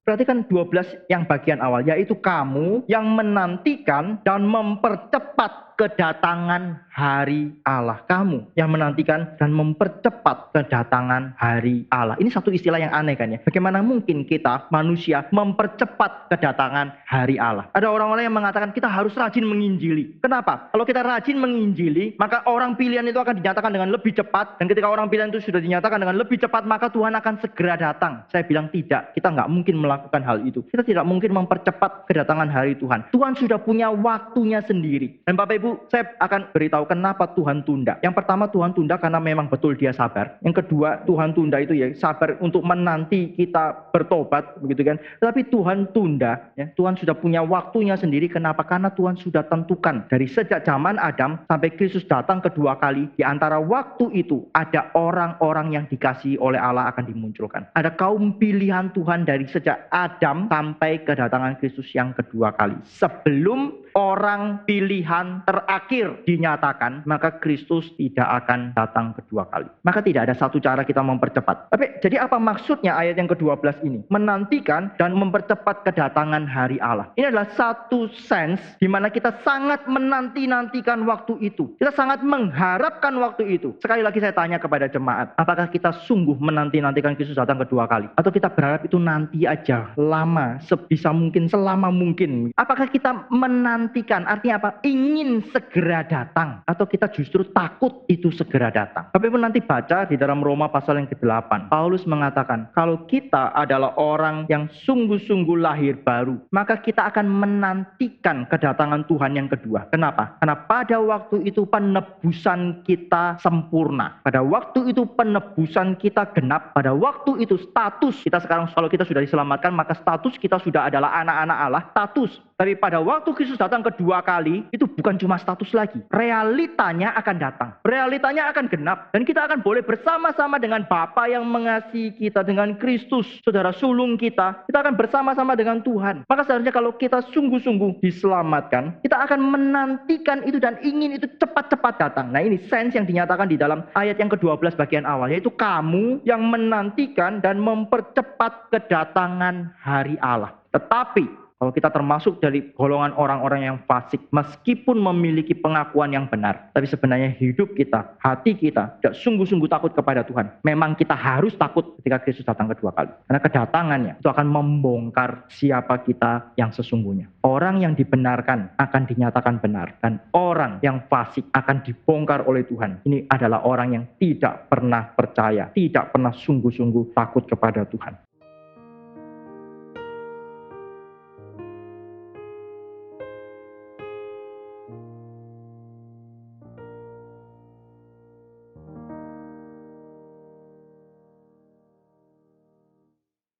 Berarti kan 12 yang bagian awal, yaitu kamu yang menantikan dan mempercepat kedatangan hari Allah. Kamu yang menantikan dan mempercepat kedatangan hari Allah. Ini satu istilah yang aneh kan ya. Bagaimana mungkin kita manusia mempercepat kedatangan hari Allah? Ada orang-orang yang mengatakan kita harus rajin menginjili. Kenapa? Kalau kita rajin menginjili, maka orang pilihan itu akan dinyatakan dengan lebih cepat. Dan ketika orang pilihan itu sudah dinyatakan dengan lebih cepat, maka Tuhan akan segera datang. Saya bilang tidak. Kita nggak mungkin melakukan hal itu. Kita tidak mungkin mempercepat kedatangan hari Tuhan. Tuhan sudah punya waktunya sendiri. Dan Bapak Ibu, saya akan beritahu kenapa Tuhan tunda. Yang pertama, Tuhan tunda karena memang betul dia sabar. Yang kedua, Tuhan tunda itu ya sabar untuk menanti kita bertobat, begitu kan. Tetapi Tuhan tunda, ya, Tuhan sudah punya waktunya sendiri. Kenapa? Karena Tuhan sudah tentukan dari sejak zaman Adam sampai Kristus datang kedua kali. Di antara waktu itu ada orang-orang yang dikasihi oleh Allah akan dimunculkan. Ada kaum pilihan Tuhan dari sejak Adam sampai kedatangan Kristus yang kedua kali. Sebelum orang pilihan terakhir dinyatakan, maka Kristus tidak akan datang kedua kali. Maka tidak ada satu cara kita mempercepat. Tapi jadi apa maksudnya ayat yang ke-12 ini? Menantikan dan mempercepat kedatangan hari Allah. Ini adalah satu sense di mana kita sangat menanti-nantikan waktu itu. Kita sangat mengharapkan waktu itu. Sekali lagi saya tanya kepada jemaat, apakah kita sungguh menanti-nantikan Kristus datang kedua kali? Atau kita berharap itu nanti aja, lama, sebisa mungkin, selama mungkin? Apakah kita menantikan, artinya apa? Ingin segera datang, atau kita justru takut itu segera datang? Tapi pun nanti baca di dalam Roma pasal yang ke-8, Paulus mengatakan, kalau kita adalah orang yang sungguh-sungguh lahir baru, maka kita akan menantikan kedatangan Tuhan yang kedua. Kenapa? Karena pada waktu itu penebusan kita sempurna. Pada waktu itu penebusan kita genap. Pada waktu itu status kita sekarang, kalau kita sudah diselamatkan, maka status kita sudah adalah anak-anak Allah. Status. Tapi pada waktu Kristus datang kedua kali, itu bukan cuma status lagi. Realitanya akan datang. Realitanya akan genap. Dan kita akan boleh bersama-sama dengan Bapa yang mengasihi kita, dengan Kristus, saudara sulung kita. Kita akan bersama-sama dengan Tuhan. Maka seharusnya kalau kita sungguh-sungguh diselamatkan, kita akan menantikan itu dan ingin itu cepat-cepat datang. Nah, ini sense yang dinyatakan di dalam ayat yang ke-12 bagian awal, yaitu kamu yang menantikan dan mempercepat kedatangan hari Allah. Tetapi kalau kita termasuk dari golongan orang-orang yang fasik, meskipun memiliki pengakuan yang benar, tapi sebenarnya hidup kita, hati kita tidak sungguh-sungguh takut kepada Tuhan. Memang kita harus takut ketika Kristus datang kedua kali. Karena kedatangannya itu akan membongkar siapa kita yang sesungguhnya. Orang yang dibenarkan akan dinyatakan benar. Dan orang yang fasik akan dibongkar oleh Tuhan. Ini adalah orang yang tidak pernah percaya, tidak pernah sungguh-sungguh takut kepada Tuhan.